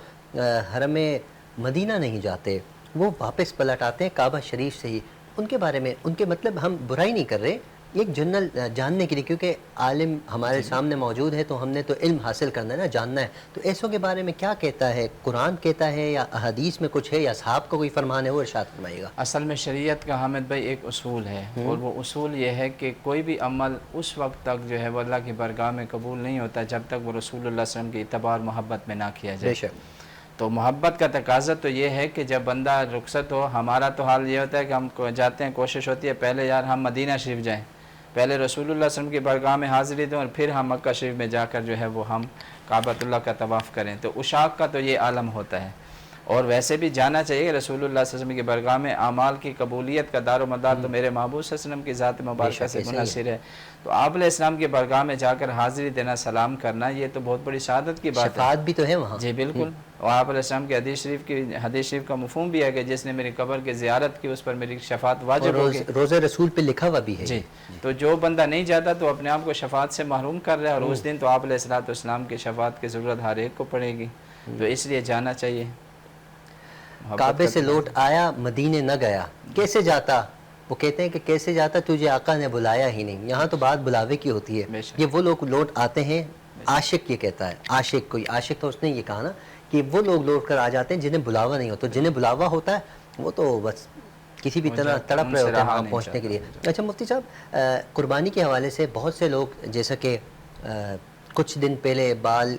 حرم مدینہ نہیں جاتے، وہ واپس پلٹ آتے ہیں کعبہ شریف سے ہی، ان کے بارے میں، ان کے مطلب ہم برائی نہیں کر رہے، ایک جنرل جاننے کے لیے، کیونکہ عالم ہمارے سامنے موجود ہے تو ہم نے تو علم حاصل کرنا ہے نا، جاننا ہے، تو ایسوں کے بارے میں کیا کہتا ہے قرآن، کہتا ہے یا احادیث میں کچھ ہے یا اصحاب کا کوئی فرمان ہے، وہ ارشاد فرمائیے گا۔ اصل میں شریعت کا حامد بھائی ایک اصول ہے، اور وہ اصول یہ ہے کہ کوئی بھی عمل اس وقت تک جو ہے وہ اللہ کی بارگاہ میں قبول نہیں ہوتا جب تک وہ رسول اللہ صلی اللہ علیہ وسلم کی اتباع اور محبت میں نہ کیا جائے۔ بے شک۔ تو محبت کا تقاضا تو یہ ہے کہ جب بندہ رخصت ہو، ہمارا تو حال یہ ہوتا ہے کہ ہم جاتے ہیں، کوشش ہوتی ہے پہلے یار ہم مدینہ شریف جائیں، پہلے رسول اللہ صلی اللہ علیہ وسلم کی بارگاہ میں حاضری دیں اور پھر ہم مکہ شریف میں جا کر جو ہے وہ ہم کعبۃ اللہ کا طواف کریں، تو عشاق کا تو یہ عالم ہوتا ہے، اور ویسے بھی جانا چاہیے کہ رسول اللہ صلی اللہ علیہ وسلم کی بارگاہ میں اعمال کی قبولیت کا دار و مدار تو میرے محبوب صلی اللہ علیہ وسلم کی ذات مبارکہ سے منحصر ہے، تو آپ علیہ السلام کی بارگاہ میں جا کر حاضری دینا، سلام کرنا، یہ تو بہت بڑی سعادت کی بات ہے۔ شفاعت بھی تو ہے وہاں۔ جی بالکل، اور آپ علیہ السلام کی حدیث شریف کا مفہوم بھی ہے کہ جس نے میری قبر کی زیارت کی اس پر میری شفاعت واجب ہوگی، روزہ رسول پہ لکھا ہوا بھی ہے۔ جی، تو جو بندہ نہیں جاتا تو اپنے آپ کو شفاعت سے محروم کر رہا ہے، اور اس دن تو آپ علیہ السلام کی شفاعت کی ضرورت ہر ایک کو پڑے گی، تو اس لیے جانا چاہیے۔ کعبے سے لوٹ آیا مدینے نہ گیا، کیسے جاتا؟ وہ کہتے ہیں کہ کیسے جاتا، تجھے آقا نے بلایا ہی نہیں، یہاں تو بات بلاوے کی ہوتی ہے، یہ وہ لوگ لوٹ آتے ہیں، عاشق یہ کہتا ہے، عاشق کوئی عاشق تو اس نے یہ کہا نا کہ وہ لوگ لوٹ کر آ جاتے ہیں جنہیں بلاوا نہیں ہوتا، جنہیں بلاوا ہوتا ہے وہ تو بس کسی بھی طرح تڑپ رہے ہوتے ہیں وہاں پہنچنے کے لیے۔ اچھا مفتی صاحب، قربانی کے حوالے سے بہت سے لوگ جیسا کہ کچھ دن پہلے بال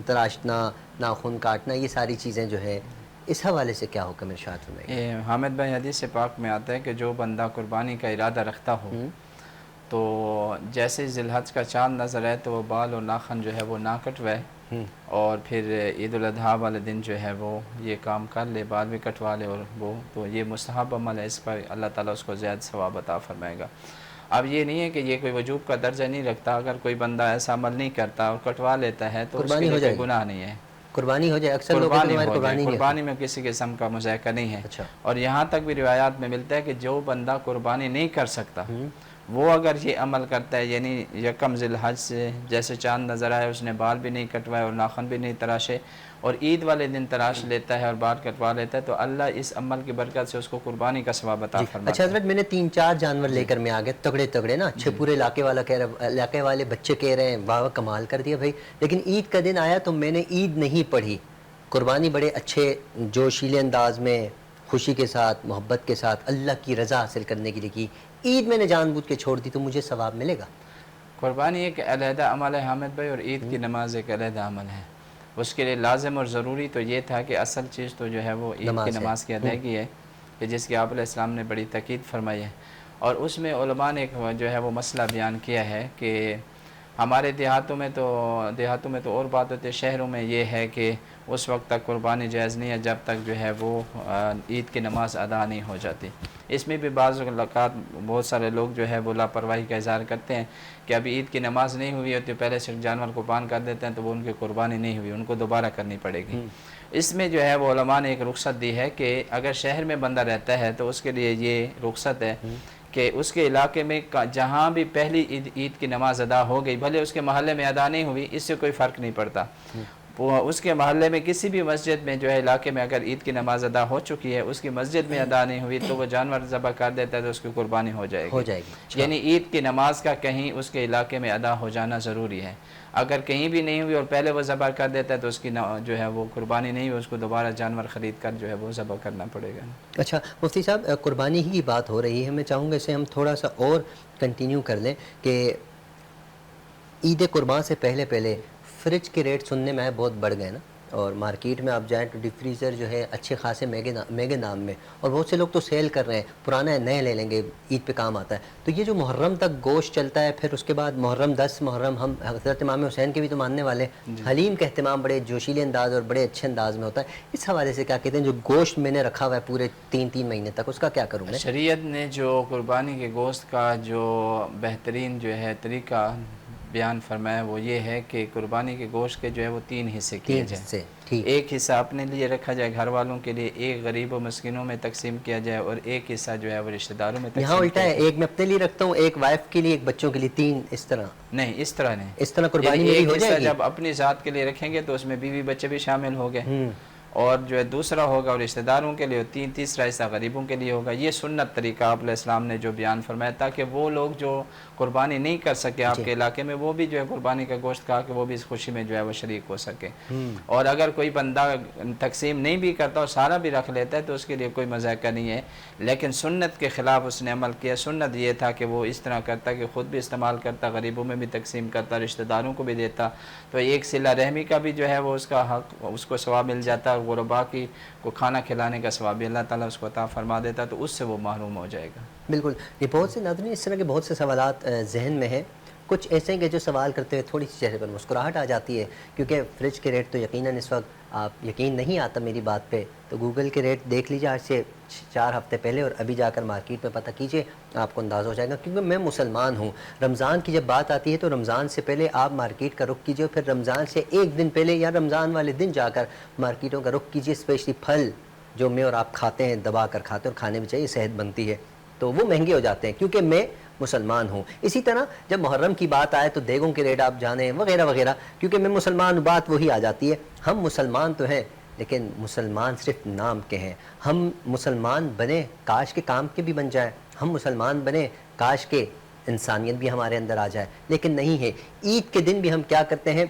تراشنا، ناخن کاٹنا، یہ ساری چیزیں جو ہے اس حوالے سے کیا حکم ارشاد فرمائیں؟ حامد بھائی حدیث پاک میں آتا ہے کہ جو بندہ قربانی کا ارادہ رکھتا ہو تو جیسے ذی الحج کا چاند نظر آئے تو وہ بال اور ناخن جو ہے وہ نہ کٹوائے، اور پھر عید الاضحیٰ والے دن جو ہے وہ یہ کام کر لے، بال بھی کٹوا لے، اور وہ تو یہ مستحب عمل ہے، اس پر اللہ تعالیٰ اس کو زیادہ ثواب عطا فرمائے گا۔ اب یہ نہیں ہے کہ یہ کوئی وجوب کا درجہ نہیں رکھتا، اگر کوئی بندہ ایسا عمل نہیں کرتا اور کٹوا لیتا ہے تو اس کے لیے کوئی گناہ نہیں ہے، قربانی ہو جائے۔ اکثر لوگ قربانی میں کسی قسم کا مذائقہ نہیں ہے۔ اور یہاں تک بھی روایات میں ملتا ہے کہ جو بندہ قربانی نہیں کر سکتا وہ اگر یہ عمل کرتا ہے، یعنی یکم ذی الحج سے جیسے چاند نظر آئے اس نے بال بھی نہیں کٹوائے اور ناخن بھی نہیں تراشے، اور عید والے دن تراش لیتا ہے اور بال کٹوا لیتا ہے، تو اللہ اس عمل کی برکت سے اس کو قربانی کا ثواب عطا فرماتا ہے۔ اچھا حضرت، میں نے 3-4 جانور لے کر میں آ گیا، تگڑے تگڑے نا، اچھے پورے علاقے والے بچے کہہ رہے ہیں واہ کمال کر دیا بھائی، لیکن عید کا دن آیا تو میں نے عید نہیں پڑھی۔ قربانی بڑے اچھے جوشیلے انداز میں، خوشی کے ساتھ، محبت کے ساتھ اللہ کی رضا حاصل کرنے کے لیے کی، عید میں نے جان بوجھ کے چھوڑ دی تو مجھے ثواب ملے گا؟ قربانی ایک علیحدہ عمل ہے حامد بھائی، اور عید کی نماز ایک علیحدہ عمل ہے۔ اس کے لیے لازم اور ضروری تو یہ تھا کہ اصل چیز تو جو ہے وہ عید کی نماز کی ادائیگی ہے، کہ جس کی آپ علیہ السلام نے بڑی تاکید فرمائی ہے۔ اور اس میں علماء نے ایک جو ہے وہ مسئلہ بیان کیا ہے کہ ہمارے دیہاتوں میں تو اور بات ہوتی ہے، شہروں میں یہ ہے کہ اس وقت تک قربانی جائز نہیں ہے جب تک جو ہے وہ عید کی نماز ادا نہیں ہو جاتی۔ اس میں بھی بعض اوقات بہت سارے لوگ جو ہے وہ لاپرواہی کا اظہار کرتے ہیں کہ ابھی عید کی نماز نہیں ہوئی ہوتی، پہلے صرف جانور قربان کر دیتے ہیں تو وہ ان کی قربانی نہیں ہوئی، ان کو دوبارہ کرنی پڑے گی۔ اس میں جو ہے وہ علماء نے ایک رخصت دی ہے کہ اگر شہر میں بندہ رہتا ہے تو اس کے لیے یہ رخصت ہے کہ اس کے علاقے میں جہاں بھی پہلی عید کی نماز ادا ہو گئی، بھلے اس کے محلے میں ادا نہیں ہوئی، اس سے کوئی فرق نہیں پڑتا، اس کے محلے میں کسی بھی مسجد میں جو ہے علاقے میں اگر عید کی نماز ادا ہو چکی ہے، اس کی مسجد میں ادا نہیں ہوئی تو وہ جانور ذبح کر دیتا ہے تو اس کی قربانی ہو جائے گی۔ یعنی عید کی نماز کا کہیں اس کے علاقے میں ادا ہو جانا ضروری ہے، اگر کہیں بھی نہیں ہوئی اور پہلے وہ ذبح کر دیتا ہے تو اس کی جو ہے وہ قربانی نہیں ہوئی، اس کو دوبارہ جانور خرید کر جو ہے وہ ذبح کرنا پڑے گا۔ اچھا مفتی صاحب، قربانی ہی کی بات ہو رہی ہے، میں چاہوں گا اسے ہم تھوڑا سا اور کنٹینیو کر لیں کہ عید قربان سے پہلے فریج کے ریٹ سننے میں آئے بہت بڑھ گئے نا، اور مارکیٹ میں آپ جائیں تو ڈیپ فریزر جو ہے اچھے خاصے مہنگے دام میں، اور بہت سے لوگ تو سیل کر رہے ہیں، پرانا ہے نئے لے لیں گے، عید پہ کام آتا ہے۔ تو یہ جو محرم تک گوشت چلتا ہے، پھر اس کے بعد محرم 10 محرم، ہم حضرت امام حسین کے بھی تو ماننے والے، حلیم کا اہتمام بڑے جوشیلے انداز اور بڑے اچھے انداز میں ہوتا ہے، اس حوالے سے کیا کہتے ہیں جو گوشت میں نے رکھا ہوا ہے پورے 3 مہینے تک، اس کا کیا کروں میں؟ شریعت نے جو قربانی کے گوشت کا جو بہترین جو ہے طریقہ بیان فرمایا وہ یہ ہے کہ قربانی کے گوشت کے جو ہے وہ 3 حصے کیے جائیں۔ ایک حصہ اپنے لیے رکھا جائے گھر والوں کے لیے، ایک غریب و مسکینوں میں تقسیم کیا جائے، اور ایک حصہ جو ہے وہ رشتہ داروں میں تقسیم کیا جائے۔ یہاں الٹا ہے، ایک میں اپنے لیے رکھتا ہوں، ایک وائف کے لیے، ایک بچوں کے لیے، 3 اس طرح نہیں، اس طرح نہیں، اس طرح قربانی میں ایک ہو جائے حصہ گی۔ جب اپنی ذات کے لیے رکھیں گے تو اس میں بیوی بچے بھی شامل ہو گئے، اور جو ہے دوسرا ہوگا اور رشتہ داروں کے لیے، تیسرا حصہ غریبوں کے لیے ہوگا۔ یہ سنت طریقہ آپ علیہ السلام نے جو بیان فرمایا تاکہ وہ لوگ جو قربانی نہیں کر سکے آپ کے علاقے میں، وہ بھی جو ہے قربانی کا گوشت کھا کے وہ بھی اس خوشی میں جو ہے وہ شریک ہو سکے۔ اور اگر کوئی بندہ تقسیم نہیں بھی کرتا اور سارا بھی رکھ لیتا ہے تو اس کے لیے کوئی مذائقہ نہیں ہے، لیکن سنت کے خلاف اس نے عمل کیا۔ سنت یہ تھا کہ وہ اس طرح کرتا کہ خود بھی استعمال کرتا، غریبوں میں بھی تقسیم کرتا، رشتہ داروں کو بھی دیتا، تو ایک صلہ رحمی کا بھی جو ہے وہ اس کا حق، اس کو ثواب مل جاتا، اور غربا کی کو کھانا کھلانے کا ثواب بھی اللہ تعالیٰ اس کو عطا فرما دیتا، تو اس سے وہ محروم ہو جائے گا۔ بالکل، یہ بہت سے ناظرین اس طرح کے بہت سے سوالات ذہن میں ہیں، کچھ ایسے ہیں کہ جو سوال کرتے ہوئے تھوڑی سی چہرے پر مسکراہٹ آ جاتی ہے، کیونکہ فریج کے ریٹ تو یقیناً اس وقت آپ یقین نہیں آتا میری بات پہ تو گوگل کے ریٹ دیکھ لیجیے آج سے 4 ہفتے پہلے، اور ابھی جا کر مارکیٹ میں پتہ کیجیے، آپ کو انداز ہو جائے گا۔ کیونکہ میں مسلمان ہوں، رمضان کی جب بات آتی ہے تو رمضان سے پہلے آپ مارکیٹ کا رخ کیجیے، پھر رمضان سے 1 دن پہلے یا رمضان والے دن جا کر مارکیٹوں کا رخ کیجیے، اسپیشلی پھل جو میں اور آپ کھاتے ہیں، دبا کر کھاتے ہیں اور کھانے میں چاہیے، صحت بنتی ہے، تو وہ مہنگے ہو جاتے ہیں کیونکہ میں مسلمان ہوں۔ اسی طرح جب محرم کی بات آئے تو دیگوں کے ریٹ آپ جانیں وغیرہ وغیرہ، کیونکہ میں مسلمان ہوں، بات وہی آ جاتی ہے۔ ہم مسلمان تو ہیں لیکن مسلمان صرف نام کے ہیں، ہم مسلمان بنے کاش کے کام کے بھی بن جائیں، ہم مسلمان بنے کاش کے انسانیت بھی ہمارے اندر آ جائے، لیکن نہیں ہے۔ عید کے دن بھی ہم کیا کرتے ہیں،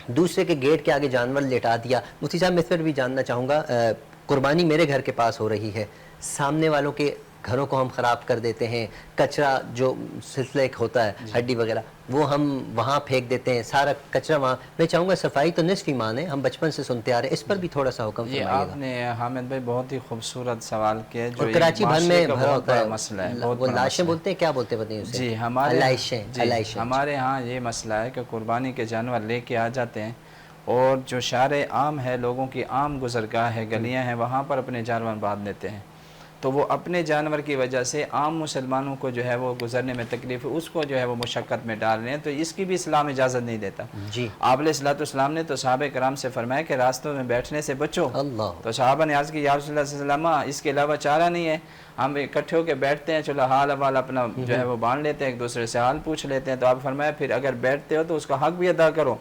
دوسرے کے گیٹ کے آگے جانور لٹا دیا۔ مفتی صاحب میں اس پر بھی جاننا چاہوں گا، قربانی میرے گھر کے پاس ہو رہی ہے، سامنے والوں کے گھروں کو ہم خراب کر دیتے ہیں، کچرا جو سلسلہ ایک ہوتا ہے ہڈی وغیرہ وہ ہم وہاں پھینک دیتے ہیں، سارا کچرا وہاں. میں چاہوں گا صفائی تو نصف ایمان ہے، ہم بچپن سے سنتے آ رہے ہیں، اس پر بھی تھوڑا سا حکم یہ فرمائیے آپ گا. نے حامد بھائی بہت ہی خوبصورت سوال کیا جو اور کراچی بھر میں بھرا ہوتا ہے مسئلہ ہے، بہت وہ بڑا لاشیں مسئلہ ہے. بولتے ہیں، کیا بولتے ہیں پتہ نہیں اسے؟ جی ہمارے علائشیں. ہمارے ہاں یہ مسئلہ ہے کہ قربانی کے جانور لے کے آ جاتے ہیں اور جو شارع عام ہے، لوگوں کی عام گزرگاہ ہے، گلیاں ہیں، وہاں پر اپنے جانور باندھ دیتے ہیں. تو وہ اپنے جانور کی وجہ سے عام مسلمانوں کو جو ہے وہ گزرنے میں تکلیف، اس کو جو ہے وہ مشقت میں ڈال رہے ہیں. تو اس کی بھی اسلام اجازت نہیں دیتا. جی آپ علیہ السلام نے تو صحابہ کرام سے فرمایا کہ راستوں میں بیٹھنے سے بچو. اللہ. تو صحابہ نے عرض کی یا رسول اللہ صلی اللہ علیہ وسلم اس کے علاوہ چارہ نہیں ہے، ہم اکٹھے ہو کے بیٹھتے ہیں، چلو حال احوال اپنا جو ہے وہ باندھ لیتے ہیں، ایک دوسرے سے حال پوچھ لیتے ہیں. تو آپ فرمایا پھر اگر بیٹھتے ہو تو اس کا حق بھی ادا کرو.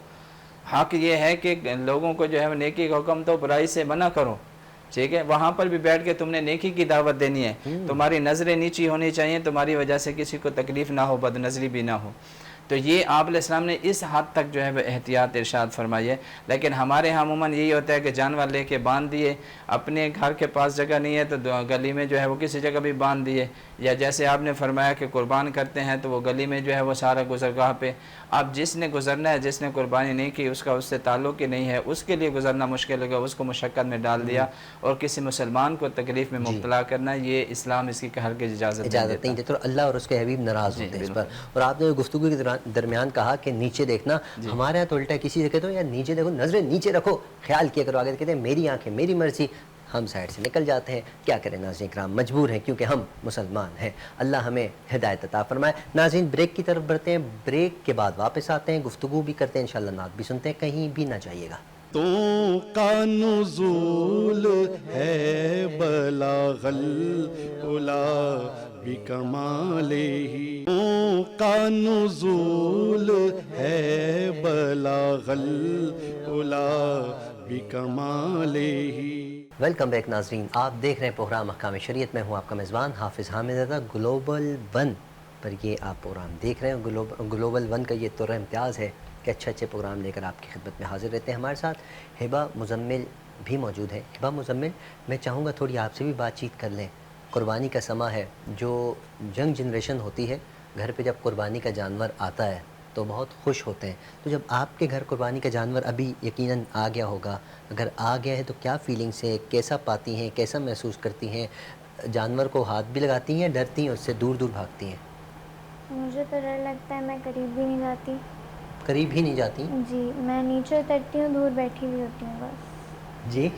حق یہ ہے کہ لوگوں کو جو ہے نیکی کا حکم دو، برائی سے منع کرو. ٹھیک ہے، وہاں پر بھی بیٹھ کے تم نے نیکی کی دعوت دینی ہے. تمہاری نظریں نیچی ہونی چاہیے، تمہاری وجہ سے کسی کو تکلیف نہ ہو، بد نظری بھی نہ ہو. تو یہ آپ علیہ السلام نے اس حد تک جو ہے وہ احتیاط ارشاد فرمائی ہے. لیکن ہمارے ہاں عموماً یہی ہوتا ہے کہ جانور لے کے باندھ دیے، اپنے گھر کے پاس جگہ نہیں ہے تو گلی میں جو ہے وہ کسی جگہ بھی باندھ دیے، یا جیسے آپ نے فرمایا کہ قربان کرتے ہیں تو وہ گلی میں جو ہے وہ سارا گزرگاہ پہ. اب جس نے گزرنا ہے، جس نے قربانی نہیں کی، اس کا اس سے تعلق ہی نہیں ہے، اس کے لیے گزرنا مشکل ہوگا، اس کو مشقت میں ڈال دیا اور کسی مسلمان کو تکلیف میں مبتلا کرنا، یہ اسلام اس کی ہرگز اجازت نہیں دیتا. تو اللہ اور اس کے حبیب ناراض ہوتے ہیں اس پر. اور آپ نے گفتگو کے درمیان کہا کہ نیچے دیکھنا، ہمارے یہاں تو الٹا کسی سے کہتے ہو یا نیچے دیکھو، نظریں نیچے رکھو، خیال کیا کرو. آگے کہتے ہیں میری آنکھیں میری مرضی، ہم سائڈ سے نکل جاتے ہیں. کیا کریں ناظرین کرام، مجبور ہیں کیونکہ ہم مسلمان ہیں. اللہ ہمیں ہدایت عطا فرمائے. ناظرین بریک کی طرف بڑھتے ہیں، بریک کے بعد واپس آتے ہیں، گفتگو بھی کرتے ہیں، انشاءاللہ نعت بھی سنتے ہیں. کہیں بھی نہ جائیے گا. تو کا نزول ہے بلاغ العلا بکمالہ، تو کا نزول ہے بلاغ العلا بکمالہ. ویلکم بیک ناظرین، آپ دیکھ رہے ہیں پروگرام احکام شریعت. میں ہوں آپ کا میزبان حافظ حامد رضا. گلوبل ون پر یہ آپ پروگرام دیکھ رہے ہیں. گلوبل ون کا یہ طور امتیاز ہے کہ اچھے پروگرام لے کر آپ کی خدمت میں حاضر رہتے ہیں. ہمارے ساتھ ہبہ مزمل بھی موجود ہے. ہبہ مزمل، میں چاہوں گا تھوڑی آپ سے بھی بات چیت کر لیں. قربانی کا سماں ہے، جو ینگ جنریشن ہوتی ہے، گھر پہ جب قربانی کا جانور آتا ہے تو بہت خوش ہوتے ہیں. تو جب آپ کے گھر قربانی کا جانور ابھی یقیناً آ گیا ہوگا، اگر آ گیا ہے تو کیا فیلنگس ہے، کیسا پاتی ہیں، کیسا محسوس کرتی ہیں؟ جانور کو ہاتھ بھی لگاتی ہیں، ڈرتی ہیں، اس سے دور دور بھاگتی ہیں؟ مجھے تو ڈر لگتا ہے، میں قریب بھی نہیں جاتی. قریب ہی نہیں جاتی؟ جی، میں نیچے اترتی ہوں، دور بیٹھی ہوئی ہوتی ہوں بس. جی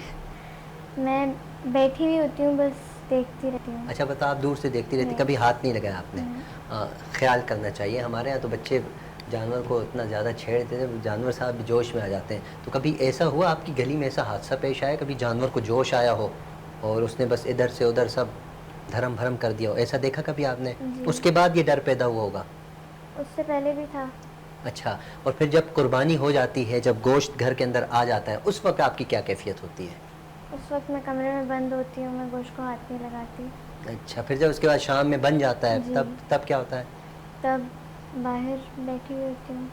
میں بیٹھی ہوئی ہوتی ہوں، بس دیکھتی رہتی ہوں. اچھا بتا، آپ دور سے دیکھتی رہتی، کبھی ہاتھ نہیں لگایا آپ نے؟ خیال کرنا چاہیے. ہمارے یہاں تو بچے جانور کو اتنا زیادہ چھیڑتے ہیں، جانور صاحب بھی جوش میں آ جاتے ہیں. تو کبھی ایسا ہوا آپ کی گلی میں، ایسا حادثہ پیش آیا کبھی جانور کو جوش آیا ہو اور اس نے بس ادھر سے ادھر سب دھرم بھرم کر دیا ہو؟ ایسا دیکھا کبھی آپ نے؟ اس کے بعد یہ ڈر پیدا ہوا ہوگا. اس سے پہلے بھی تھا. اچھا، اور پھر جب قربانی ہو جاتی ہے، جب گوشت گھر کے اندر آ جاتا ہے، اس وقت آپ کی کیا کیفیت ہوتی ہے؟ اس وقت میں کمرے میں بند ہوتی ہوں، میں گوشت کو ہاتھ نہیں لگاتی. اچھا، پھر جب اس کے بعد شام میں بن جاتا ہے، جی. تب کیا ہوتا ہے؟ تب باہر بیٹھی ہوئی ہوتی ہوں.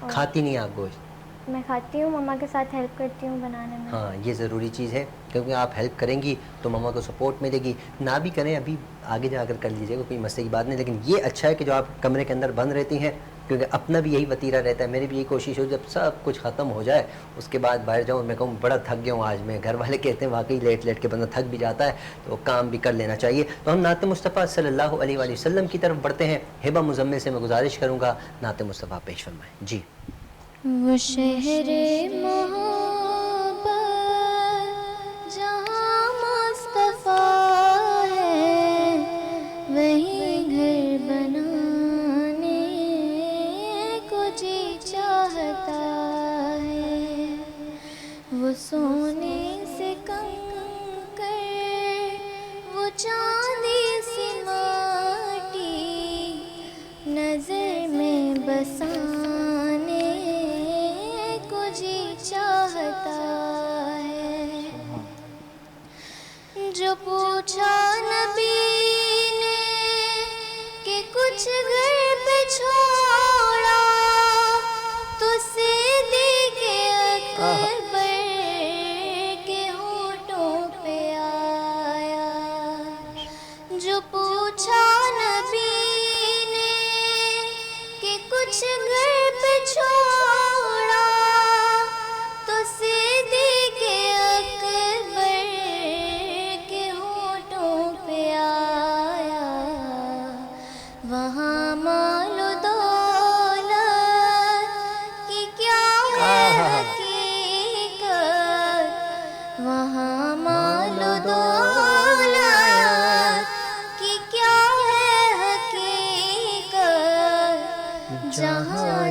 کھاتی نہیں آپ گوشت؟ میں کھاتی ہوں، مما کے ساتھ ہیلپ کرتی ہوں بنانے میں. ہاں، یہ ضروری چیز ہے کیونکہ آپ ہیلپ کریں گی تو مما کو سپورٹ ملے گی. نہ بھی کریں، ابھی آگے جا کر لیجیے گا، کوئی مسئلے کی بات نہیں. لیکن یہ اچھا ہے کہ جو آپ کمرے کے اندر بند رہتی ہیں، کیونکہ اپنا بھی یہی وتیرہ رہتا ہے. میری بھی یہی کوشش ہو جب سب کچھ ختم ہو جائے اس کے بعد باہر جاؤں. میں کہوں بڑا تھک گیا ہوں آج میں. گھر والے کہتے ہیں واقعی لیٹ لیٹ کے بندہ تھک بھی جاتا ہے، تو کام بھی کر لینا چاہیے. تو ہم نعت مصطفیٰ صلی اللہ علیہ وآلہ وسلم کی طرف بڑھتے ہیں. ہبہ مزمل سے میں گزارش کروں گا نعت مصطفیٰ پیش فرمائیں. جی. وہ شہر محبت جہاں مصطفیٰ ہے، وہیں گھر بنانے کو جی چاہتا ہے. وہ سونے سے کنکر، وہ چاندی سی ماٹی، نظر میں بسانے کو جی چاہتا ہے. جو پوچھا نبی نے کہ کچھ گھر پہ چھوڑا، تو صدیق اکبر کے ہونٹوں پہ آیا.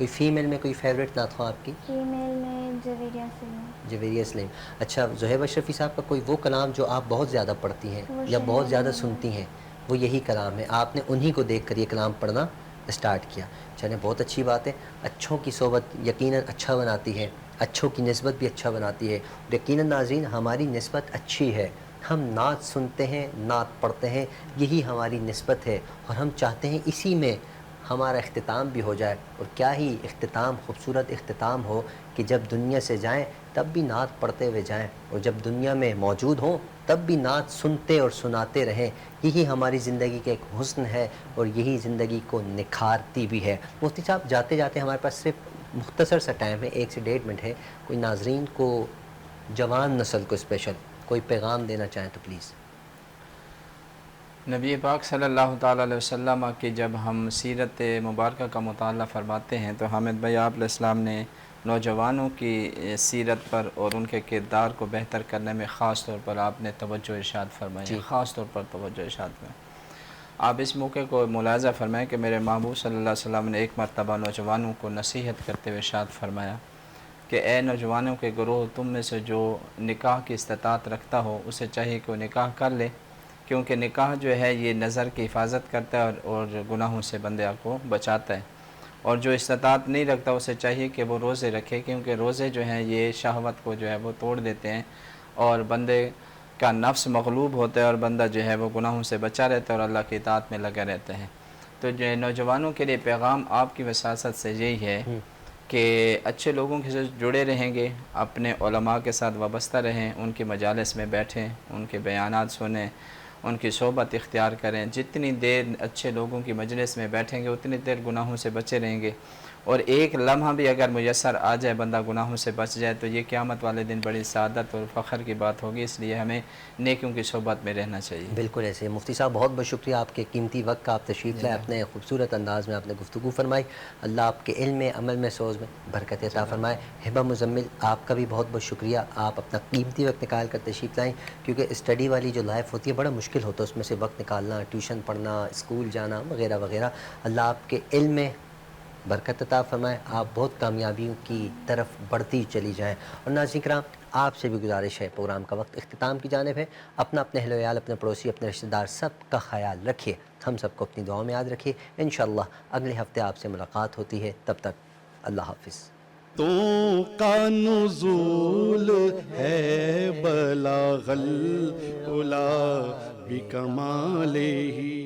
کوئی فیمیل میں کوئی فیوریٹ نعت خواہ آپ کی؟ فیمیل میں جویریہ سلیم. جویریہ سلیم. اچھا زہیب اشرفی صاحب کا کوئی وہ کلام جو آپ بہت زیادہ پڑھتی ہیں وہ یا بہت زیادہ شہر سنتی ہیں، وہ یہی کلام ہے، آپ نے انہی کو دیکھ کر یہ کلام پڑھنا اسٹارٹ کیا؟ چلیں بہت اچھی بات ہے. اچھوں کی صحبت یقیناً اچھا بناتی ہے، اچھوں کی نسبت بھی اچھا بناتی ہے. یقیناً ناظرین ہماری نسبت اچھی ہے، ہم نعت سنتے ہیں، نعت پڑھتے ہیں، یہی ہماری نسبت ہے، اور ہم چاہتے ہیں اسی میں ہمارا اختتام بھی ہو جائے. اور کیا ہی اختتام، خوبصورت اختتام ہو کہ جب دنیا سے جائیں تب بھی نعت پڑھتے ہوئے جائیں، اور جب دنیا میں موجود ہوں تب بھی نعت سنتے اور سناتے رہیں. یہی ہماری زندگی کا ایک حسن ہے، اور یہی زندگی کو نکھارتی بھی ہے. مفتی صاحب جاتے جاتے ہمارے پاس صرف مختصر سا ٹائم ہے، 1 سے 1.5 منٹ ہے، کوئی ناظرین کو، جوان نسل کو اسپیشل کوئی پیغام دینا چاہیں تو پلیز. نبی پاک صلی اللہ تعالیٰ علیہ وسلم کی جب ہم سیرت مبارکہ کا مطالعہ فرماتے ہیں تو حامد بھائی آپ علیہ السلام نے نوجوانوں کی سیرت پر اور ان کے کردار کو بہتر کرنے میں خاص طور پر آپ نے توجہ ارشاد فرمائی ہے، خاص طور پر توجہ ارشاد فرمائی. آپ اس موقع کو ملاحظہ فرمائیں کہ میرے محبوب صلی اللہ علیہ وسلم نے ایک مرتبہ نوجوانوں کو نصیحت کرتے ہوئے ارشاد فرمایا کہ اے نوجوانوں کے گروہ، تم میں سے جو نکاح کی استطاعت رکھتا ہو اسے چاہیے کہ وہ نکاح کر لے، کیونکہ نکاح جو ہے یہ نظر کی حفاظت کرتا ہے اور گناہوں سے بندے کو بچاتا ہے. اور جو استطاعت نہیں رکھتا اسے چاہیے کہ وہ روزے رکھے، کیونکہ روزے جو ہیں یہ شہوت کو جو ہے وہ توڑ دیتے ہیں، اور بندے کا نفس مغلوب ہوتا ہے، اور بندہ جو ہے وہ گناہوں سے بچا رہتا ہے اور اللہ کی اطاعت میں لگا رہتا ہے. تو جو نوجوانوں کے لیے پیغام آپ کی وساطت سے یہی ہے کہ اچھے لوگوں کے ساتھ جڑے رہیں گے، اپنے علماء کے ساتھ وابستہ رہیں، ان کی مجالس میں بیٹھیں، ان کے بیانات سنیں، ان کی صحبت اختیار کریں. جتنی دیر اچھے لوگوں کی مجلس میں بیٹھیں گے اتنی دیر گناہوں سے بچے رہیں گے، اور ایک لمحہ بھی اگر میسر آ جائے بندہ گناہوں سے بچ جائے تو یہ قیامت والے دن بڑی سعادت اور فخر کی بات ہوگی. اس لیے ہمیں نیکیوں کی صحبت میں رہنا چاہیے. بالکل ایسے. مفتی صاحب بہت بہت شکریہ آپ کے قیمتی وقت کا، آپ تشریف لائے، اپنے خوبصورت انداز میں آپ نے گفتگو فرمائی. اللہ آپ کے علم میں، عمل میں، سوز میں برکت عطا فرمائے. ہبہ مزمل آپ کا بھی بہت بہت شکریہ، آپ اپنا قیمتی وقت نکال کر تشریف لائیں، کیونکہ اسٹڈی والی جو لائف ہوتی ہے بڑا مشکل ہوتا ہے اس میں سے وقت نکالنا، ٹیوشن پڑھنا، اسکول جانا وغیرہ وغیرہ. اللہ آپ کے علم میں برکت عطا فرمائے، آپ بہت کامیابیوں کی طرف بڑھتی چلی جائیں. اور ناظرین کرام آپ سے بھی گزارش ہے، پروگرام کا وقت اختتام کی جانب ہے. اپنا، اپنے اہل و عیال، اپنے پڑوسی، اپنے رشتہ دار سب کا خیال رکھیے، ہم سب کو اپنی دعاؤں میں یاد رکھیے. انشاءاللہ اگلے ہفتے آپ سے ملاقات ہوتی ہے، تب تک اللہ حافظ. تو کا نزول ہے بلاغ العلا بکمالہ.